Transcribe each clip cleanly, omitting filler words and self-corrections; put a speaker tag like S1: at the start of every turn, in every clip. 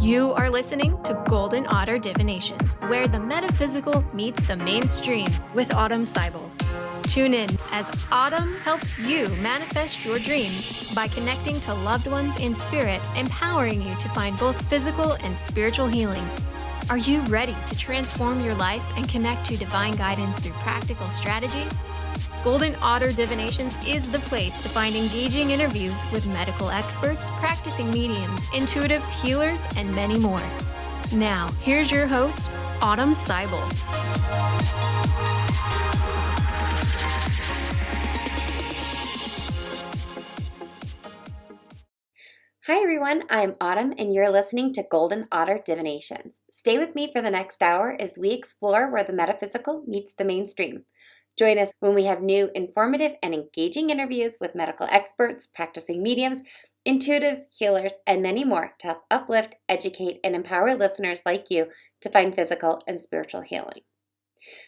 S1: You are listening to Golden Otter Divinations, where the metaphysical meets the mainstream with Autumn Seibel. Tune in as Autumn helps you manifest your dreams by connecting to loved ones in spirit, empowering you to find both physical and spiritual healing. Are you ready to transform your life and connect to divine guidance through practical strategies? Golden Otter Divinations is the place to find engaging interviews with medical experts, practicing mediums, intuitives, healers, and many more. Now, here's your host, Autumn Seibel.
S2: Hi everyone, I'm Autumn and you're listening to Golden Otter Divinations. Stay with me for the next hour as we explore where the metaphysical meets the mainstream. Join us when we have new, informative, and engaging interviews with medical experts, practicing mediums, intuitives, healers, and many more to help uplift, educate, and empower listeners like you to find physical and spiritual healing.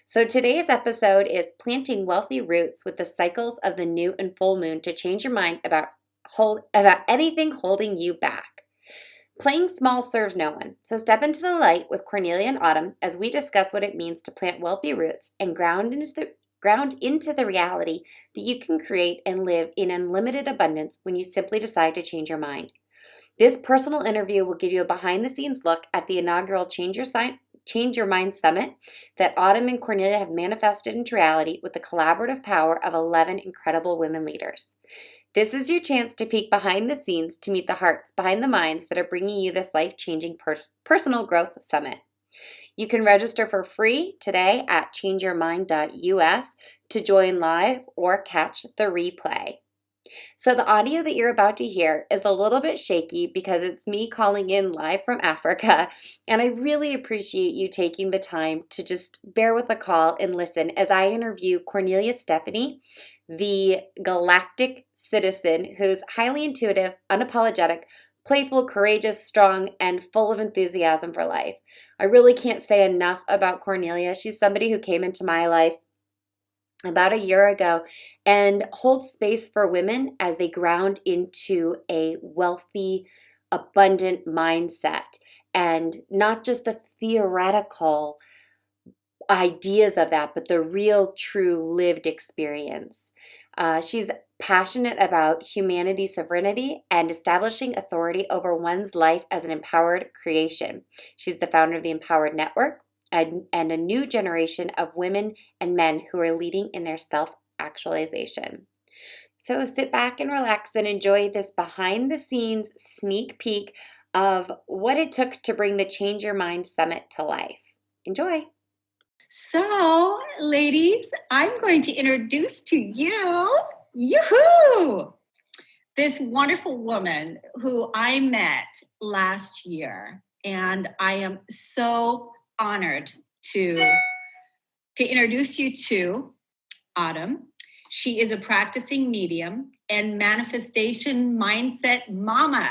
S2: So today's episode is planting wealthy roots with the cycles of the new and full moon to change your mind about anything holding you back. Playing small serves no one, so step into the light with Kornelia and Autumn as we discuss what it means to plant wealthy roots and ground into the reality that you can create and live in unlimited abundance when you simply decide to change your mind. This personal interview will give you a behind-the-scenes look at the inaugural Change Your Mind Summit that Autumn and Kornelia have manifested into reality with the collaborative power of 11 incredible women leaders. This is your chance to peek behind the scenes to meet the hearts behind the minds that are bringing you this life-changing personal growth summit. You can register for free today at changeyourmind.us to join live or catch the replay. So the audio that you're about to hear is a little bit shaky because it's me calling in live from Africa, and I really appreciate you taking the time to just bear with the call and listen as I interview Kornelia Stephanie, the galactic citizen who's highly intuitive, unapologetic, playful, courageous, strong, and full of enthusiasm for life. I really can't say enough about Kornelia. She's somebody who came into my life about a year ago and holds space for women as they ground into a wealthy, abundant mindset and not just the theoretical ideas of that, but the real, true lived experience. She's passionate about humanity sovereignty and establishing authority over one's life as an empowered creation. She's the founder of the Empowered Network and a new generation of women and men who are leading in their self-actualization. So sit back and relax and enjoy this behind-the-scenes sneak peek of what it took to bring the Change Your Mind Summit to life. Enjoy!
S3: So, ladies, I'm going to introduce to you, this wonderful woman who I met last year, and I am so honored to introduce you to Autumn. She is a practicing medium and manifestation mindset mama.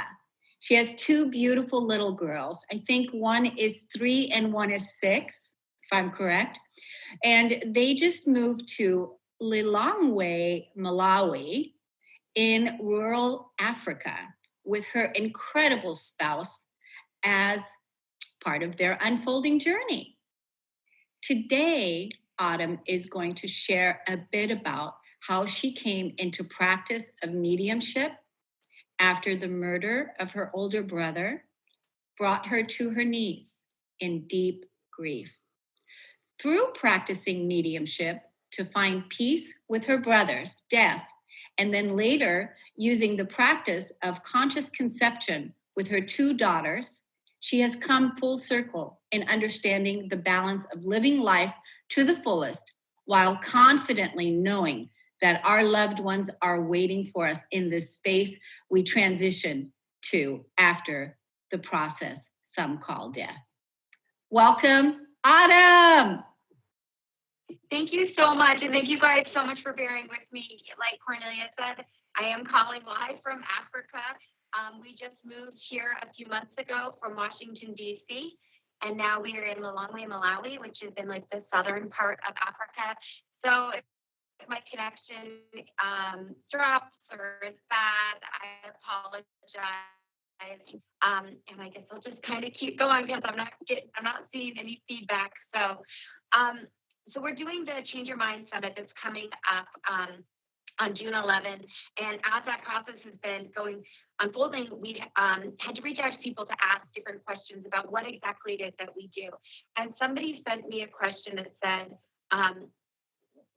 S3: She has two beautiful little girls. I think one is 3 and one is 6. If I'm correct. And they just moved to Lilongwe, Malawi in rural Africa with her incredible spouse as part of their unfolding journey. Today, Autumn is going to share a bit about how she came into practice of mediumship after the murder of her older brother brought her to her knees in deep grief. Through practicing mediumship to find peace with her brother's death, and then later using the practice of conscious conception with her 2 daughters, she has come full circle in understanding the balance of living life to the fullest while confidently knowing that our loved ones are waiting for us in this space we transition to after the process some call death. Welcome, Autumn.
S4: Thank you so much. And thank you guys so much for bearing with me. Like Kornelia said, I am calling live from Africa. We just moved here a few months ago from Washington, D.C. And now we are in Lilongwe, Malawi, which is in like the southern part of Africa. So if my connection drops or is bad, I apologize. And I guess I'll just kind of keep going because I'm not seeing any feedback. Um, so we're doing the Change Your Mind Summit that's coming up on June 11th. And as that process has been unfolding, we've had to reach out to people to ask different questions about what exactly it is that we do. And somebody sent me a question that said,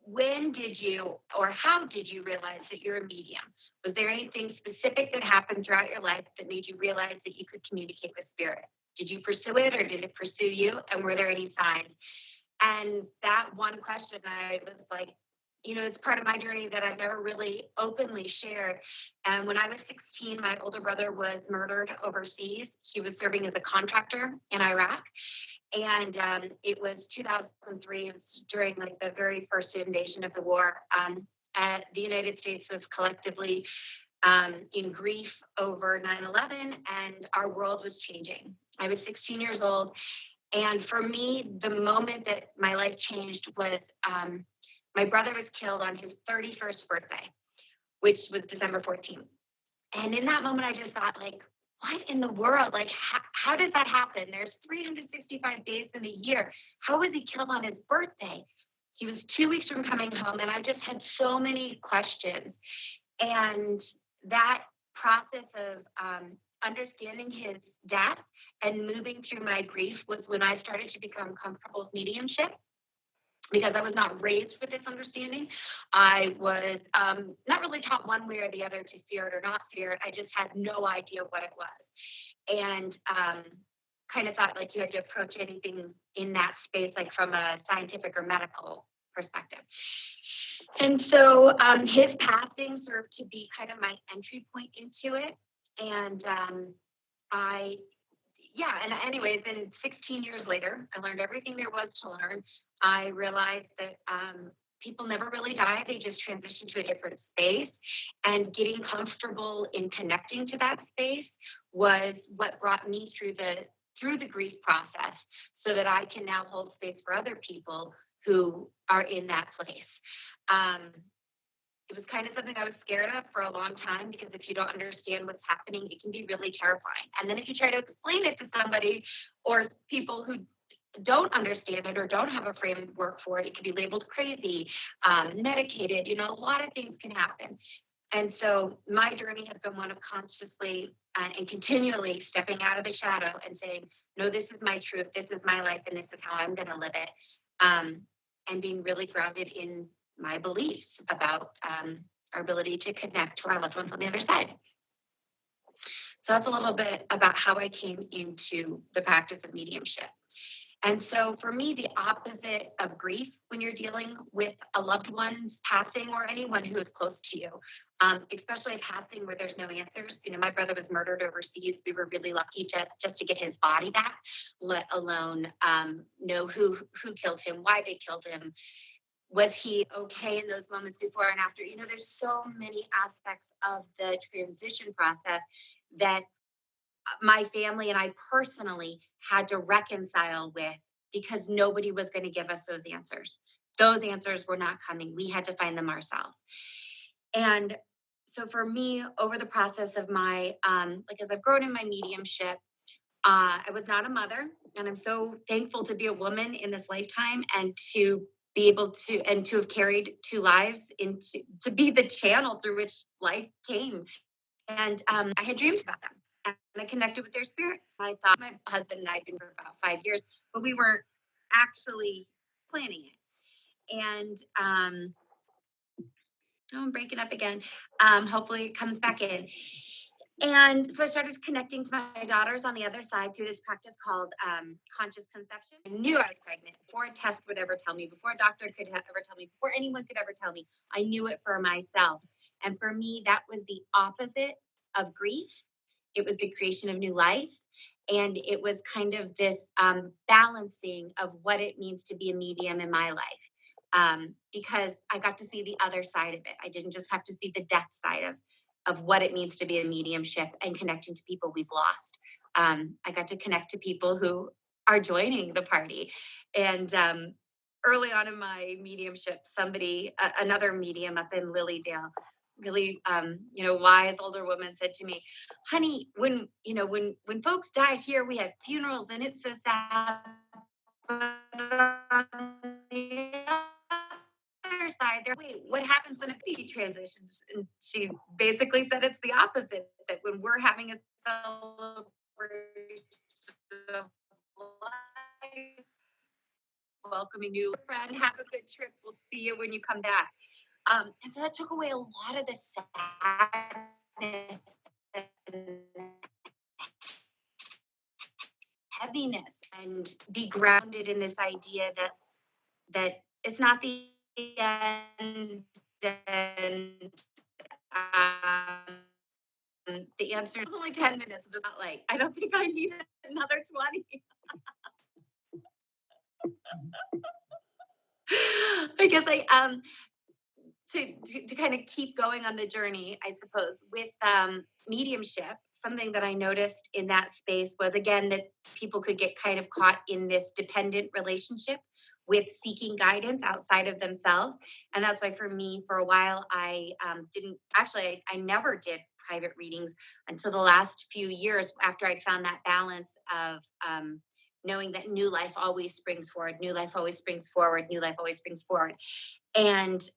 S4: when did you or how did you realize that you're a medium? Was there anything specific that happened throughout your life that made you realize that you could communicate with spirit? Did you pursue it or did it pursue you? And were there any signs? And that one question, I was like, it's part of my journey that I've never really openly shared. And when I was 16, my older brother was murdered overseas. He was serving as a contractor in Iraq. And it was 2003. It was during like the very first invasion of the war. The United States was collectively in grief over 9/11, and our world was changing. I was 16 years old. And for me, the moment that my life changed was my brother was killed on his 31st birthday, which was December 14th. And in that moment, I just thought, like, what in the world? Like, how does that happen? There's 365 days in a year. How was he killed on his birthday? He was 2 weeks from coming home, and I just had so many questions. And that process of understanding his death and moving through my grief was when I started to become comfortable with mediumship, because I was not raised with this understanding. I was not really taught one way or the other to fear it or not fear it. I just had no idea what it was. And kind of thought like you had to approach anything in that space, like from a scientific or medical perspective. And so his passing served to be kind of my entry point into it. And anyways, then 16 years later, I learned everything there was to learn. I realized that people never really die. They just transition to a different space. And getting comfortable in connecting to that space was what brought me through the grief process, so that I can now hold space for other people who are in that place. It was kind of something I was scared of for a long time, because if you don't understand what's happening, it can be really terrifying. And then if you try to explain it to somebody or people who don't understand it or don't have a framework for it, it can be labeled crazy, medicated, a lot of things can happen. And so my journey has been one of consciously and continually stepping out of the shadow and saying, no, this is my truth, this is my life, and this is how I'm going to live it. And being really grounded in my beliefs about our ability to connect to our loved ones on the other side. So that's a little bit about how I came into the practice of mediumship. And so for me, the opposite of grief when you're dealing with a loved one's passing or anyone who is close to you, especially a passing where there's no answers. My brother was murdered overseas. We were really lucky just to get his body back, let alone know who killed him, why they killed him. Was he okay in those moments before and after? There's so many aspects of the transition process that my family and I personally had to reconcile with, because nobody was going to give us those answers. Those answers were not coming. We had to find them ourselves. And so for me, over the process of my, as I've grown in my mediumship, I was not a mother, and I'm so thankful to be a woman in this lifetime and to be able to, and to have carried two lives to be the channel through which life came. And I had dreams about them, and I connected with their spirits. I thought my husband and I had been for about 5 years, but we weren't actually planning it. And I'm breaking up again. Hopefully it comes back in. And so I started connecting to my daughters on the other side through this practice called conscious conception. I knew I was pregnant before a test would ever tell me, before a doctor could ever tell me, before anyone could ever tell me. I knew it for myself. And for me, that was the opposite of grief. It was the creation of new life. And it was kind of this balancing of what it means to be a medium in my life. Because I got to see the other side of it. I didn't just have to see the death side of what it means to be a mediumship and connecting to people we've lost. I got to connect to people who are joining the party. And early on in my mediumship, another medium up in Lilydale, really, wise older woman said to me, honey, when folks die here, we have funerals and it's so sad. But on the other side, wait, what happens when a baby transitions? And she basically said it's the opposite, that when we're having a celebration of life, welcoming new friend, have a good trip. We'll see you when you come back. And so that took away a lot of the sadness and heaviness, and be grounded in this idea that it's not the end, and the answer is only 10 minutes. It's not like I don't think I need another 20. I guess to kind of keep going on the journey, I suppose, with mediumship, something that I noticed in that space was, again, that people could get kind of caught in this dependent relationship with seeking guidance outside of themselves. And that's why for me, for a while, I didn't actually, I never did private readings until the last few years, after I'd found that balance of knowing that new life always springs forward, new life always springs forward, new life always springs forward. And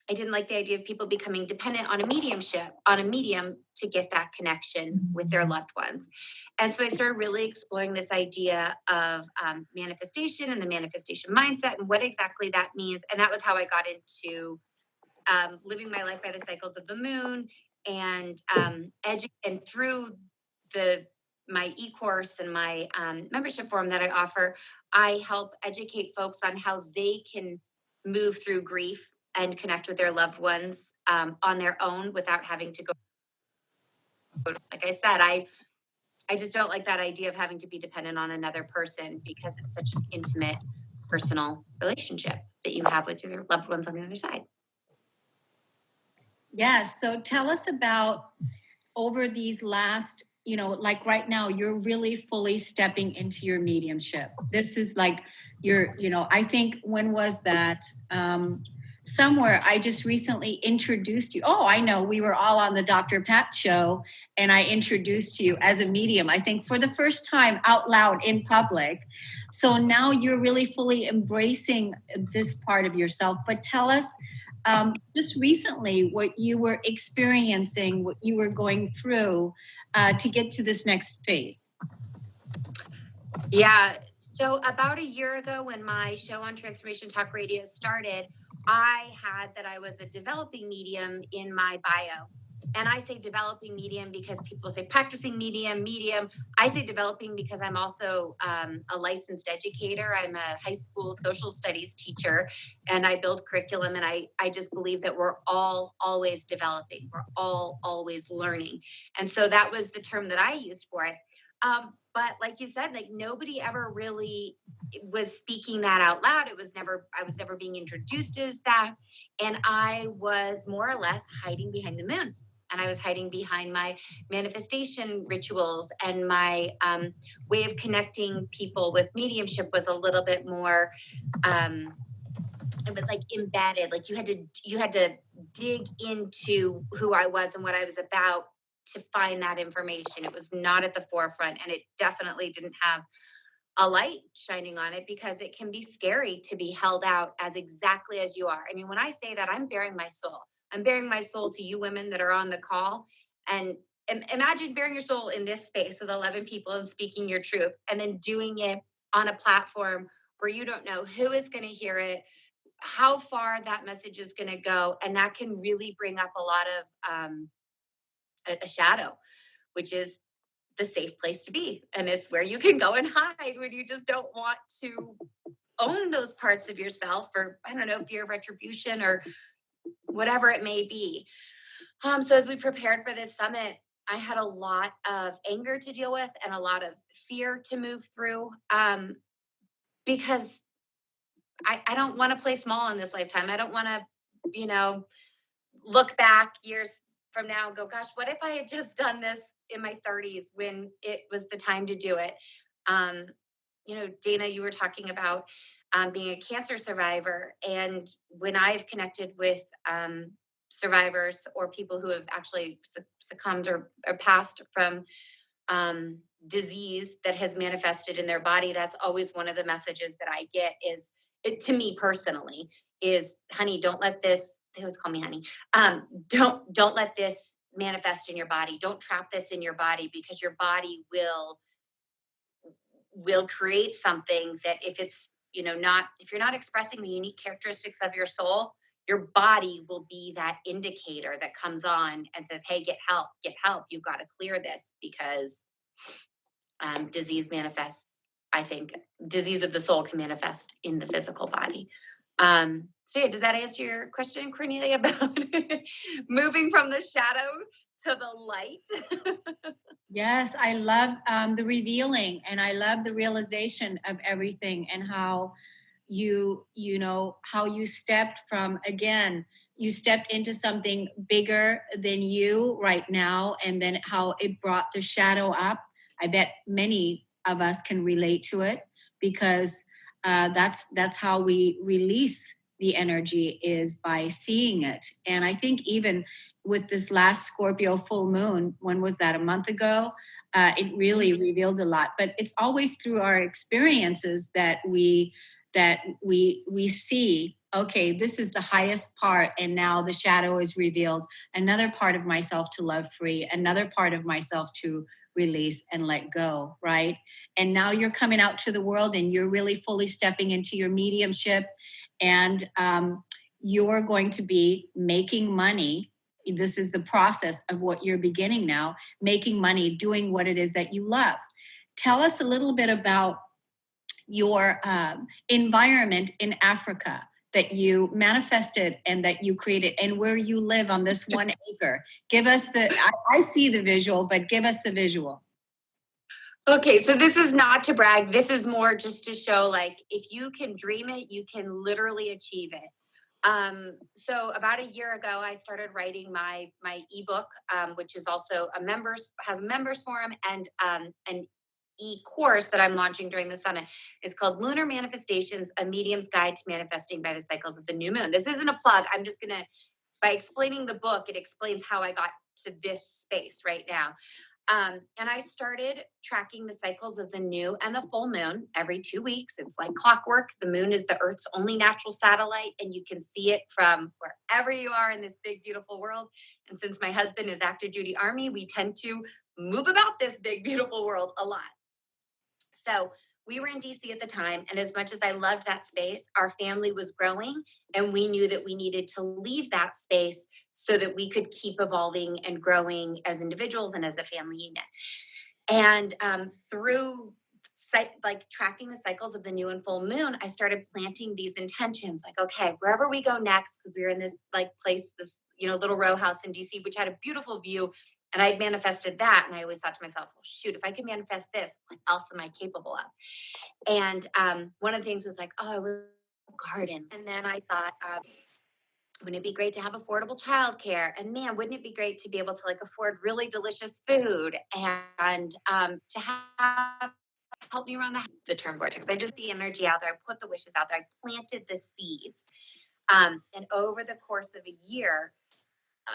S4: I didn't like the idea of people becoming dependent on a medium to get that connection with their loved ones. And so I started really exploring this idea of manifestation and the manifestation mindset and what exactly that means. And that was how I got into living my life by the cycles of the moon, and and through my e-course and my membership forum that I offer, I help educate folks on how they can move through grief and connect with their loved ones on their own without having to go. Like I said, I just don't like that idea of having to be dependent on another person, because it's such an intimate, personal relationship that you have with your loved ones on the other side.
S3: Yes. So tell us about, over these last, like right now, you're really fully stepping into your mediumship. This is like I think, when was that? Somewhere I just recently introduced you. Oh, I know. We were all on the Dr. Pat show, and I introduced you as a medium, I think for the first time out loud in public. So now you're really fully embracing this part of yourself. But tell us, just recently, what you were experiencing, what you were going through to get to this next phase.
S4: Yeah. So about a year ago, when my show on Transformation Talk Radio started, I had that I was a developing medium in my bio. And I say developing medium because people say practicing medium. I say developing because I'm also a licensed educator. I'm a high school social studies teacher, and I build curriculum. And I just believe that we're all always developing. We're all always learning. And so that was the term that I used for it. But like you said, like nobody ever really was speaking that out loud. I was never being introduced as that. And I was more or less hiding behind the moon. And I was hiding behind my manifestation rituals, and my way of connecting people with mediumship was a little bit more, it was like embedded. Like you had to dig into who I was and what I was about to find that information. It was not at the forefront, and it definitely didn't have a light shining on it, because it can be scary to be held out as exactly as you are. I mean, when I say that, I'm bearing my soul. I'm bearing my soul to you women that are on the call. And imagine bearing your soul in this space with 11 people and speaking your truth, and then doing it on a platform where you don't know who is going to hear it, how far that message is going to go. And that can really bring up a lot of a shadow, which is the safe place to be. And it's where you can go and hide when you just don't want to own those parts of yourself, or I don't know, fear of retribution or whatever it may be. So as we prepared for this summit, I had a lot of anger to deal with and a lot of fear to move through, because I don't want to play small in this lifetime. I don't want to, look back years from now and go, gosh, what if I had just done this in my 30s when it was the time to do it? Dana, you were talking about
S2: being a cancer survivor. And when I've connected with survivors or people who have actually succumbed or passed from disease that has manifested in their body, that's always one of the messages that I get is, it, to me personally, is, honey, don't let this, they always call me honey, don't let this manifest in your body. Don't trap this in your body, because your body will create something that, if it's, not, if you're not expressing the unique characteristics of your soul, your body will be that indicator that comes on and says, hey, get help, you've got to clear this, because disease manifests, I think disease of the soul can manifest in the physical body. So yeah, does that answer your question, Cornelia, about moving from the shadow to the light?
S3: Yes, I love the revealing, and I love the realization of everything, and how how you stepped from, again, you stepped into something bigger than you right now, and then how it brought the shadow up. I bet many of us can relate to it, because that's how we release the energy, is by seeing it. And I think even with this last Scorpio full moon, when was that, a month ago? It really revealed a lot. But it's always through our experiences that we see, okay, this is the highest part, and now the shadow is revealed. Another part of myself to love free, another part of myself to release and let go, right? And now you're coming out to the world, and you're really fully stepping into your mediumship, and you're going to be making money. This is the process of what you're beginning now, making money, doing what it is that you love. Tell us a little bit about your environment in Africa that you manifested and that you created, and where you live on this 1 acre. Give us I see the visual, but give us the visual.
S2: Okay, so this is not to brag. This is more just to show, like, if you can dream it, you can literally achieve it. So about a year ago, I started writing my ebook, which is also has a members forum, and an e-course that I'm launching during the summit. Is called Lunar Manifestations, a Medium's Guide to Manifesting by the Cycles of the New Moon. This isn't a plug. I'm just gonna, by explaining the book, it explains how I got to this space right now. And I started tracking the cycles of the new and the full moon every 2 weeks. It's like clockwork. The moon is the Earth's only natural satellite, and you can see it from wherever you are in this big, beautiful world. And since my husband is active duty Army, we tend to move about this big, beautiful world a lot. So we were in DC at the time, and as much as I loved that space, our family was growing, and we knew that we needed to leave that space so that we could keep evolving and growing as individuals and as a family unit. And through like tracking the cycles of the new and full moon, I started planting these intentions. Like, okay, wherever we go next, because we were in this like place, this little row house in DC, which had a beautiful view, and I'd manifested that. And I always thought to myself, well, shoot, if I could manifest this, what else am I capable of? And one of the things was like, oh, I would garden. And then I thought, wouldn't it be great to have affordable childcare? And man, wouldn't it be great to be able to like afford really delicious food, and to have help me run the term vortex. I just the energy out there. I put the wishes out there. I planted the seeds. And over the course of a year,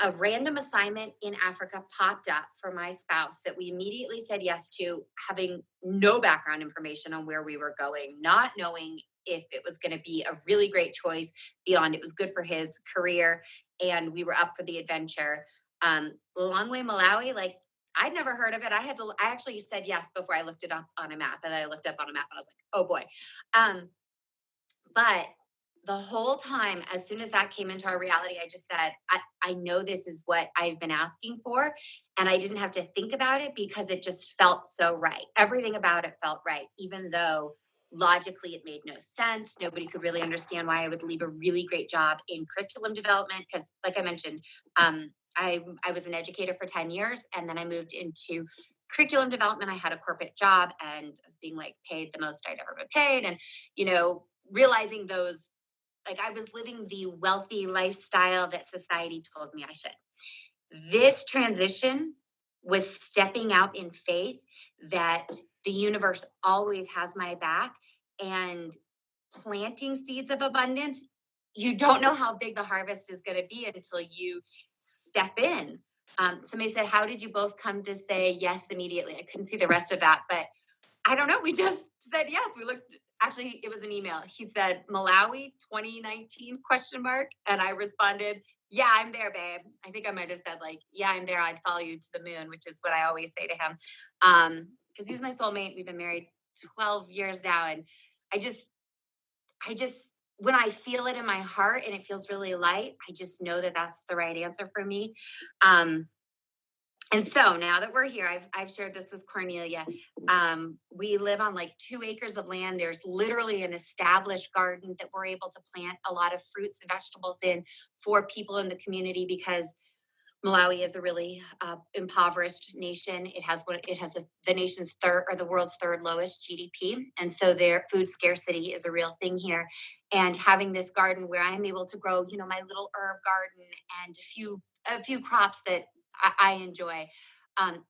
S2: a random assignment in Africa popped up for my spouse that we immediately said yes to, having no background information on where we were going, not knowing if it was going to be a really great choice beyond it was good for his career, and we were up for the adventure. Lilongwe, Malawi, like I'd never heard of it. I actually said yes before I looked it up on a map, and then I looked up on a map and I was like, oh boy. But the whole time, as soon as that came into our reality, I just said, I know this is what I've been asking for. And I didn't have to think about it because it just felt so right. Everything about it felt right, even though logically it made no sense. Nobody could really understand why I would leave a really great job in curriculum development. Because like I mentioned, I was an educator for 10 years, and then I moved into curriculum development. I had a corporate job and I was being like paid the most I'd ever been paid. And, realizing those, like I was living the wealthy lifestyle that society told me I should. This transition was stepping out in faith that the universe always has my back, and
S4: planting seeds of abundance, you don't know how big the harvest is going to be until you step in. Somebody said, how did you both come to say yes immediately? I couldn't see the rest of that, but I don't know. We just said yes. We looked, actually, it was an email. He said, Malawi 2019 question mark. And I responded, yeah, I'm there, babe. I think I might have said like, yeah, I'm there. I'd follow you to the moon, which is what I always say to him. Because he's my soulmate. We've been married 12 years now. And I just, when I feel it in my heart and it feels really light, I just know that that's the right answer for me. And so now that we're here, I've shared this with Kornelia. We live on like 2 acres of land. There's literally an established garden that we're able to plant a lot of fruits and vegetables in for people in the community, because Malawi is a really impoverished nation. It has the nation's third, or the world's third lowest GDP, and so their food scarcity is a real thing here. And having this garden where I'm able to grow, my little herb garden and a few crops that I enjoy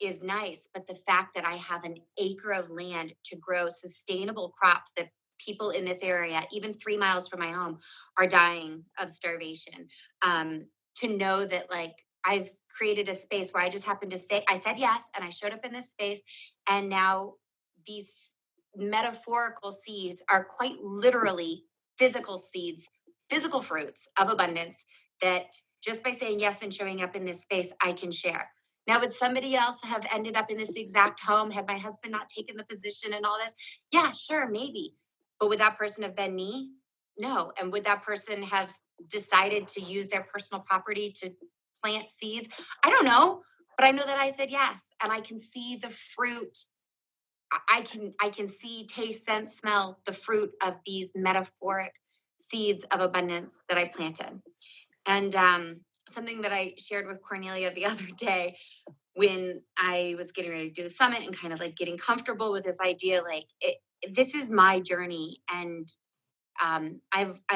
S4: is nice. But the fact that I have an acre of land to grow sustainable crops that people in this area, even 3 miles from my home, are dying of starvation. To know that like I've created a space where I just happened to say, I said yes, and I showed up in this space. And now these metaphorical seeds are quite literally physical seeds, physical fruits of abundance that just by saying yes and showing up in this space, I can share. Now, would somebody else have ended up in this exact home had my husband not taken the position and all this? Yeah, sure, maybe. But would that person have been me? No. And would that person have decided to use their personal property to plant seeds? I don't know, but I know that I said yes, and I can see the fruit. I can see, taste, sense, smell the fruit of these metaphoric seeds of abundance that I planted. And something that I shared with Kornelia the other day when I was getting ready to do the summit and kind of like getting comfortable with this idea, like this is my journey, and I'm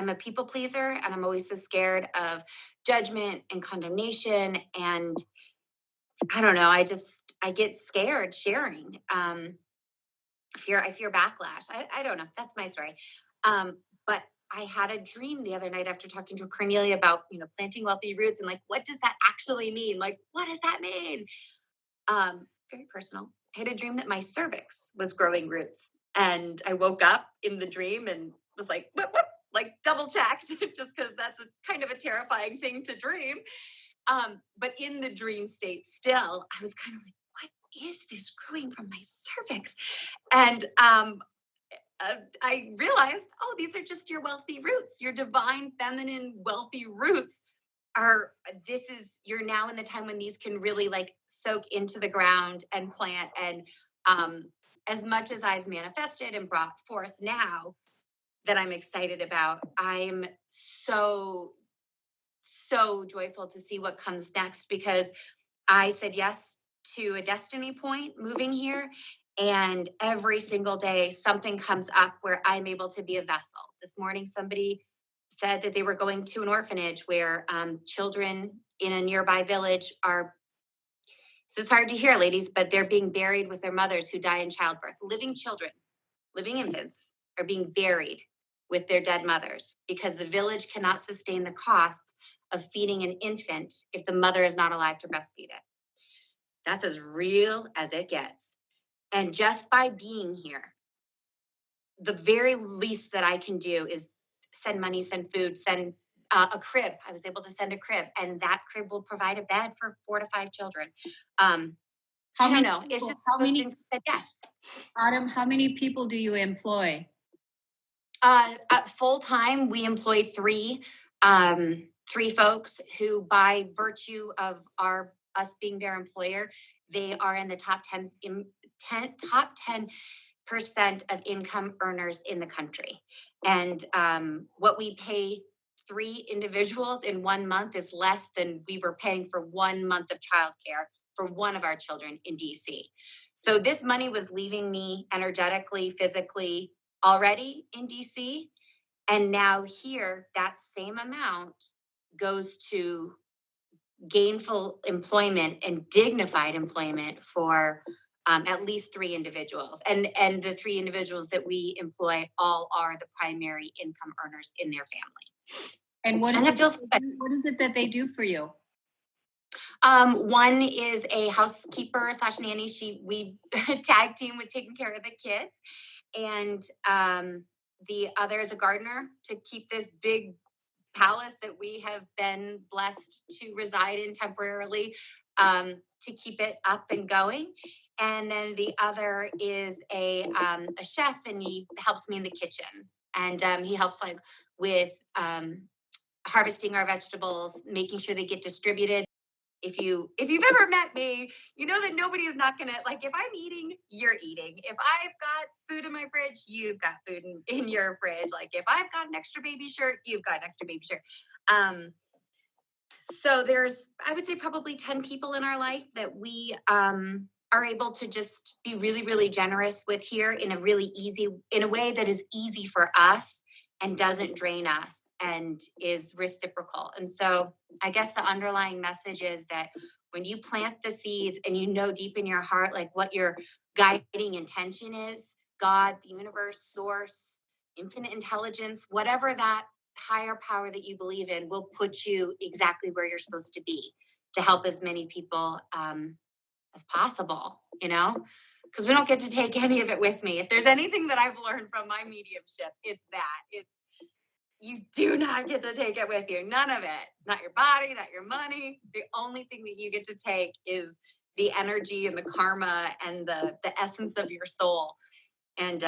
S4: a people pleaser, and I'm always so scared of judgment and condemnation, and I don't know. I get scared sharing. I fear backlash. I don't know. That's my story. But I had a dream the other night after talking to Cornelia about planting wealthy roots and like what does that actually mean? Like what does that mean? Very personal. I had a dream that my cervix was growing roots, and I woke up in the dream and was like, what? Like double checked, just because that's kind of a terrifying thing to dream. But in the dream state still, I was kind of like, what is this growing from my cervix? And I realized, oh, these are just your wealthy roots, your divine feminine wealthy roots you're now in the time when these can really like soak into the ground and plant. And as much as I've manifested and brought forth now that I'm excited about, I'm so joyful to see what comes next, because I said yes to a destiny point moving here. And every single day, something comes up where I'm able to be a vessel. This morning, somebody said that they were going to an orphanage where children in a nearby village are, this is hard to hear, ladies, but they're being buried with their mothers who die in childbirth. Living children, living infants are being buried with their dead mothers because the village cannot sustain the cost of feeding an infant if the mother is not alive to breastfeed it. That's as real as it gets. And just by being here, the very least that I can do is send money, send food, send a crib. I was able to send a crib, and that crib will provide a bed for 4 to 5 children.
S3: How
S4: I don't
S3: many
S4: know.
S3: people-
S4: It's just
S3: how
S4: those
S3: many-
S4: things that yes.
S3: Autumn, how many people do you employ?
S4: At full time, we employ 3 folks who, by virtue of us being their employer, they are in the top 10% of income earners in the country. And what we pay 3 individuals in 1 month is less than we were paying for 1 month of childcare for one of our children in DC. So this money was leaving me energetically, physically already in DC. And now here, that same amount goes to gainful employment and dignified employment for
S5: at least 3 individuals. And the 3 individuals that we employ all are the primary income earners in their family.
S3: And what is, what is it that they do for you?
S5: One is a housekeeper / nanny. We tag team with taking care of the kids. And the other is a gardener to keep this big palace that we have been blessed to reside in temporarily, to keep it up and going. And then the other is a chef, and he helps me in the kitchen. And he helps like with harvesting our vegetables, making sure they get distributed. If you've ever met me, you know that nobody is not gonna, like, if I'm eating, you're eating. If I've got food in my fridge, you've got food in your fridge. Like, if I've got an extra baby shirt, you've got an extra baby shirt. So there's, I would say, probably 10 people in our life that we are able to just be really, really generous with here in a way that is easy for us and doesn't drain us and is reciprocal. And so I guess the underlying message is that when you plant the seeds and you know deep in your heart, like what your guiding intention is, God, the universe, source, infinite intelligence, whatever that higher power that you believe in will put you exactly where you're supposed to be to help as many people as possible, you know? Because we don't get to take any of it with me. If there's anything that I've learned from my mediumship, it's that. You do not get to take it with you. None of it. Not your body, not your money. The only thing that you get to take is the energy and the karma and the essence of your soul. And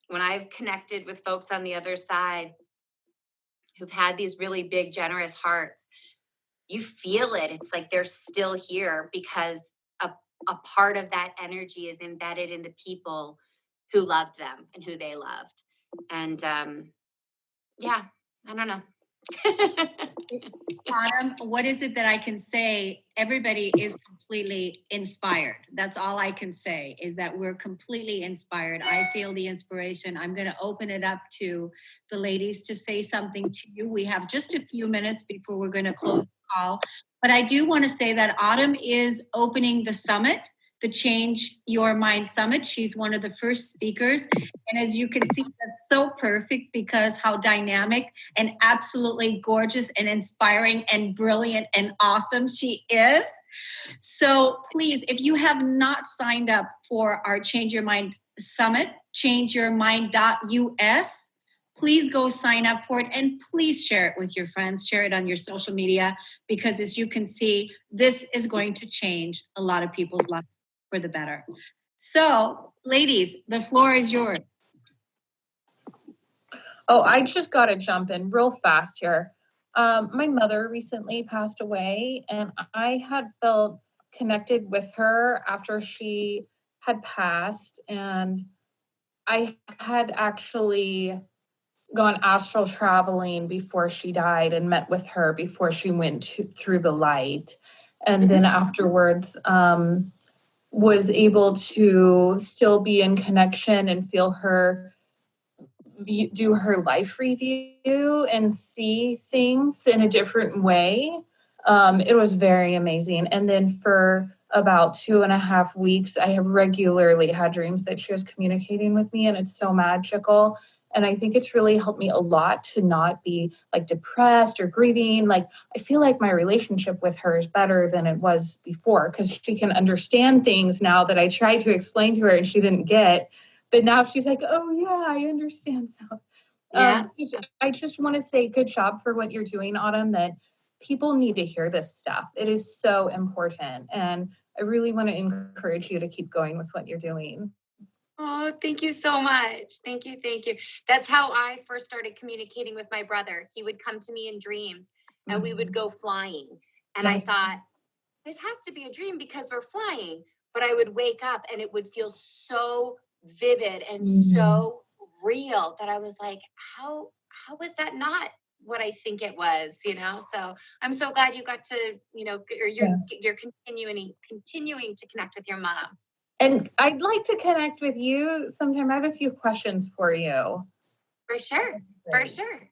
S5: when I've connected with folks on the other side who've had these really big, generous hearts, you feel it. It's like they're still here because a part of that energy is embedded in the people who loved them and who they loved. And yeah, I don't know.
S3: Autumn, what is it that I can say? Everybody is completely inspired. That's all I can say, is that we're completely inspired. I feel the inspiration. I'm going to open it up to the ladies to say something to you. We have just a few minutes before we're going to close the call. But I do want to say that Autumn is opening the summit, the Change Your Mind Summit. She's one of the first speakers. And as you can see, that's so perfect because how dynamic and absolutely gorgeous and inspiring and brilliant and awesome she is. So please, if you have not signed up for our Change Your Mind Summit, changeyourmind.us, please go sign up for it and please share it with your friends, share it on your social media, because as you can see, this is going to change a lot of people's lives for the better. So, ladies, the floor is yours.
S6: Oh, I just got to jump in real fast here. My mother recently passed away, and I had felt connected with her after she had passed, and I had actually gone astral traveling before she died and met with her before she went through the light. And then afterwards, was able to still be in connection and feel her do her life review and see things in a different way. It was very amazing. And then for about 2.5 weeks, I have regularly had dreams that she was communicating with me, and it's so magical. And I think it's really helped me a lot to not be like depressed or grieving. Like, I feel like my relationship with her is better than it was before because she can understand things now that I tried to explain to her and she didn't get. But now she's like, oh yeah, I understand. So I just want to say good job for what you're doing, Autumn, that people need to hear this stuff. It is so important. And I really want to encourage you to keep going with what you're doing.
S5: Oh, thank you so much. Thank you. Thank you. That's how I first started communicating with my brother. He would come to me in dreams and we would go flying. And I thought, this has to be a dream because we're flying. But I would wake up and it would feel so vivid and so real that I was like, how was that not what I think it was, you know? So I'm so glad you got to, you know, or you're continuing to connect with your mom.
S6: And I'd like to connect with you sometime. I have a few questions for you.
S5: For sure. For sure.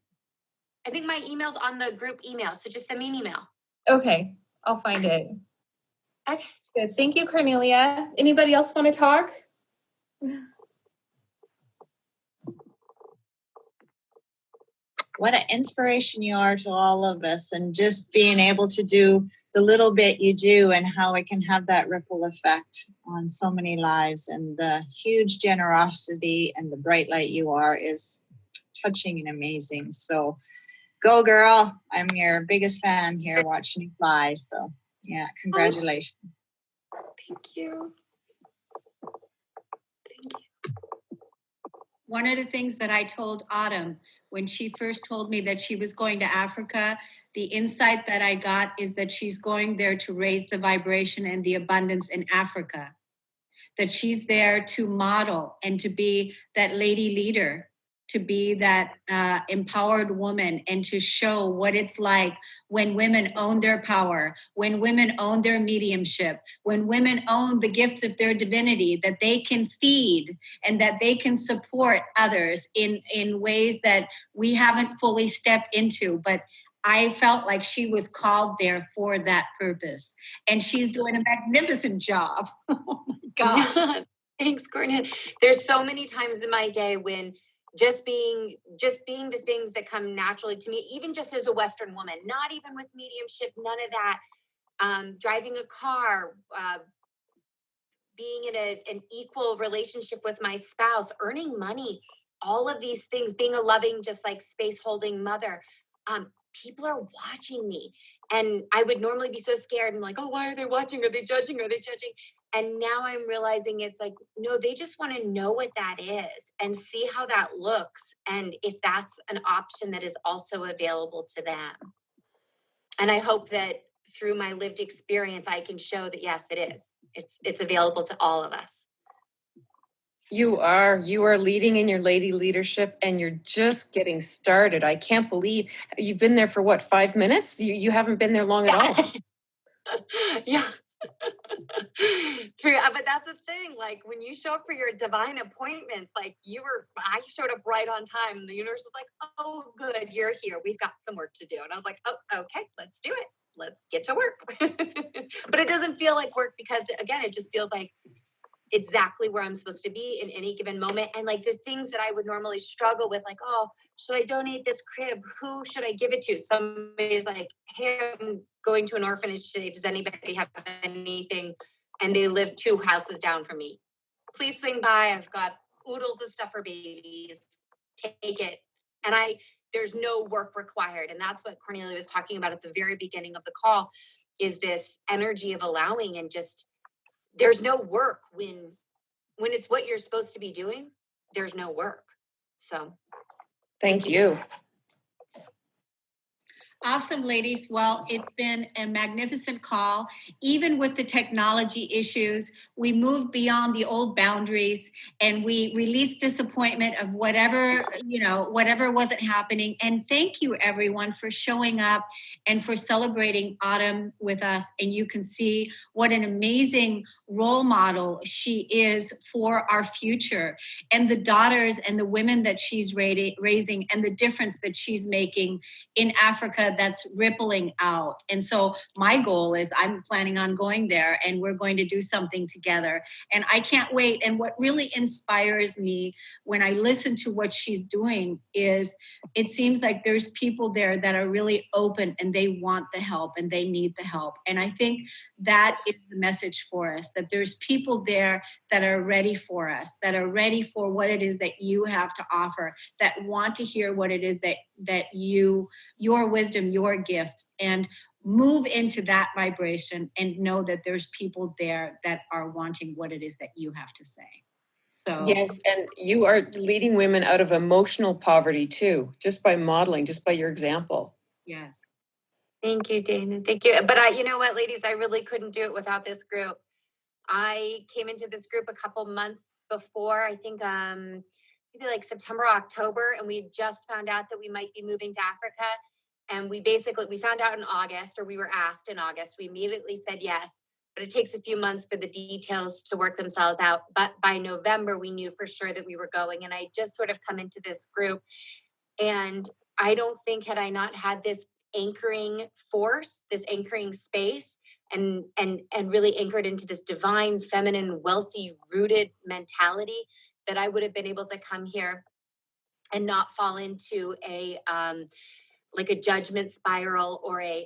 S5: I think my email's on the group email. So just send me an email.
S6: Okay. I'll find it.
S5: Okay.
S6: Good. Thank you, Kornelia. Anybody else want to talk?
S7: What an inspiration you are to all of us, and just being able to do the little bit you do and how it can have that ripple effect on so many lives, and the huge generosity and the bright light you are is touching and amazing. So go girl. I'm your biggest fan here watching you fly. So yeah, congratulations.
S5: Thank you.
S3: One of the things that I told Autumn when she first told me that she was going to Africa, the insight that I got is that she's going there to raise the vibration and the abundance in Africa. That she's there to model and to be that lady leader, to be that empowered woman, and to show what it's like when women own their power, when women own their mediumship, when women own the gifts of their divinity, that they can feed and that they can support others in ways that we haven't fully stepped into. But I felt like she was called there for that purpose. And she's doing a magnificent job. Oh my God.
S5: Thanks, Kornelia. There's so many times in my day when just being the things that come naturally to me, even just as a Western woman, not even with mediumship, none of that. Driving a car, being in an equal relationship with my spouse, earning money, all of these things, being a loving, just like space holding mother. People are watching me. And I would normally be so scared and like, oh, why are they watching? Are they judging? Are they judging? And now I'm realizing it's like, no, they just want to know what that is and see how that looks. And if that's an option that is also available to them. And I hope that through my lived experience, I can show that, yes, it is. It's available to all of us.
S8: You are leading in your lady leadership, and you're just getting started. I can't believe you've been there for what, 5 minutes? You haven't been there long at all.
S5: Yeah. True. But that's the thing. Like when you show up for your divine appointments, like I showed up right on time. And the universe was like, oh, good, you're here. We've got some work to do. And I was like, oh, okay, let's do it. Let's get to work. But it doesn't feel like work because, again, it just feels like exactly where I'm supposed to be in any given moment. And like the things that I would normally struggle with, like, oh, should I donate this crib? Who should I give it to? Somebody's like, hey, I'm going to an orphanage today. Does anybody have anything? And they live 2 houses down from me. Please swing by. I've got oodles of stuff for babies. Take it. And there's no work required. And that's what Kornelia was talking about at the very beginning of the call, is this energy of allowing, and just, there's no work when it's what you're supposed to be doing. There's no work. So
S8: Thank you.
S3: Awesome, ladies. Well, it's been a magnificent call. Even with the technology issues, we moved beyond the old boundaries and we released disappointment of whatever wasn't happening. And thank you, everyone, for showing up and for celebrating Autumn with us. And you can see what an amazing role model she is for our future, and the daughters and the women that she's raising, and the difference that she's making in Africa that's rippling out. And so my goal is, I'm planning on going there and we're going to do something together. And I can't wait. And what really inspires me when I listen to what she's doing is, it seems like there's people there that are really open and they want the help and they need the help. And I think that is the message for us, that there's people there that are ready for us, that are ready for what it is that you have to offer, that want to hear what it is that your wisdom, your gifts, and move into that vibration and know that there's people there that are wanting what it is that you have to say. So
S8: Yes, and you are leading women out of emotional poverty too, just by modeling, just by your example.
S3: yes.
S5: thank you, Dana. Thank you. But you know what, ladies, I really couldn't do it without this group. I came into this group a couple months before, I think maybe like September, October, and we just found out that we might be moving to Africa. And we found out in August, or we were asked in August. We immediately said yes, but it takes a few months for the details to work themselves out. But by November, we knew for sure that we were going. And I just sort of come into this group, and I don't think, had I not had this anchoring force, this anchoring space, and really anchored into this divine, feminine, wealthy, rooted mentality, that I would have been able to come here and not fall into a like a judgment spiral or a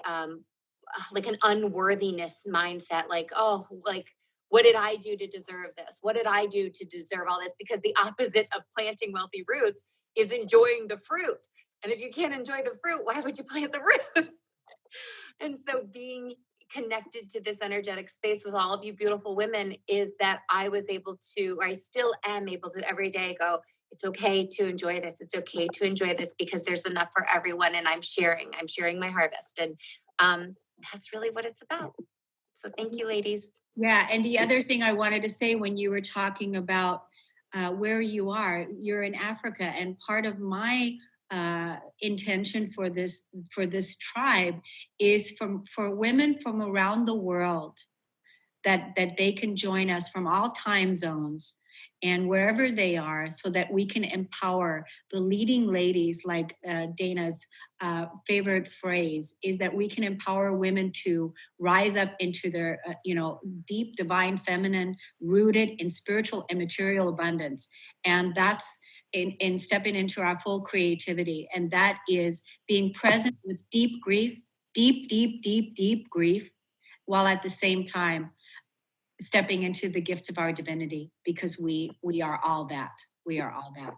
S5: like an unworthiness mindset, like, oh, like, what did I do to deserve this? What did I do to deserve all this? Because the opposite of planting wealthy roots is enjoying the fruit. And if you can't enjoy the fruit, why would you plant the roots? And so being connected to this energetic space with all of you beautiful women is that I was able to, or I still am able to every day go, it's okay to enjoy this. It's okay to enjoy this because there's enough for everyone. And I'm sharing my harvest. And that's really what it's about. So thank you, ladies.
S3: Yeah. And the other thing I wanted to say when you were talking about where you are, you're in Africa, and part of my intention for this tribe is for women from around the world, that they can join us from all time zones and wherever they are, so that we can empower the leading ladies, like Dana's favorite phrase is that we can empower women to rise up into their deep divine feminine, rooted in spiritual and material abundance. And that's in stepping into our full creativity. And that is being present with deep grief, deep grief, while at the same time stepping into the gift of our divinity, because we are all that. We are all that.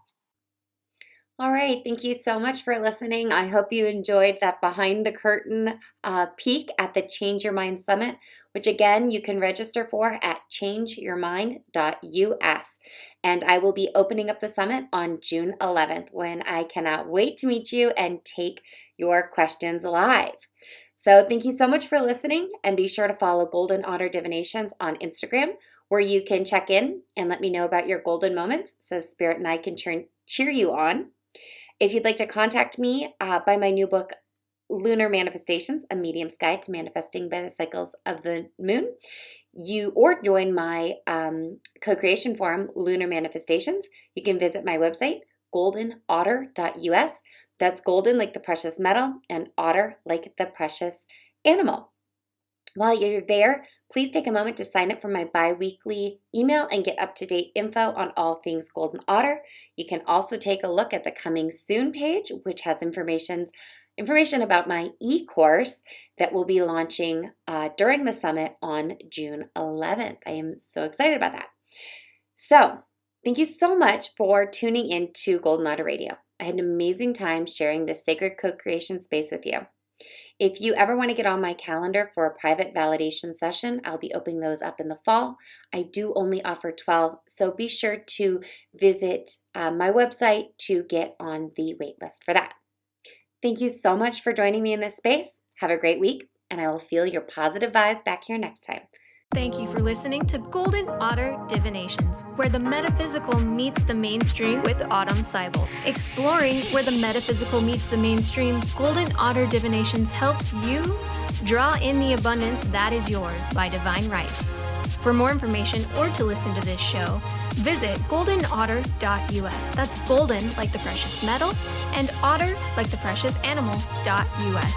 S2: All right. Thank you so much for listening. I hope you enjoyed that behind the curtain peek at the Change Your Mind Summit, which again, you can register for at changeyourmind.us. And I will be opening up the summit on June 11th, when I cannot wait to meet you and take your questions live. So thank you so much for listening, and be sure to follow Golden Otter Divinations on Instagram, where you can check in and let me know about your golden moments so Spirit and I can cheer you on. If you'd like to contact me, buy my new book, Lunar Manifestations, A Medium's Guide to Manifesting by the Cycles of the Moon, or join my co-creation forum, Lunar Manifestations, you can visit my website, goldenotter.us. That's golden like the precious metal, and otter like the precious animal. While you're there, please take a moment to sign up for my bi-weekly email and get up-to-date info on all things Golden Otter. You can also take a look at the Coming Soon page, which has information about my e-course that will be launching during the summit on June 11th. I am so excited about that. So, thank you so much for tuning in to Golden Otter Radio. I had an amazing time sharing this sacred co-creation space with you. If you ever want to get on my calendar for a private validation session, I'll be opening those up in the fall. I do only offer 12, so be sure to visit my website to get on the wait list for that. Thank you so much for joining me in this space. Have a great week, and I will feel your positive vibes back here next time.
S1: Thank you for listening to Golden Otter Divinations, where the metaphysical meets the mainstream with Autumn Seibel. Exploring where the metaphysical meets the mainstream, Golden Otter Divinations helps you draw in the abundance that is yours by divine right. For more information or to listen to this show, visit goldenotter.us. That's golden like the precious metal, and otter like the precious animal.us.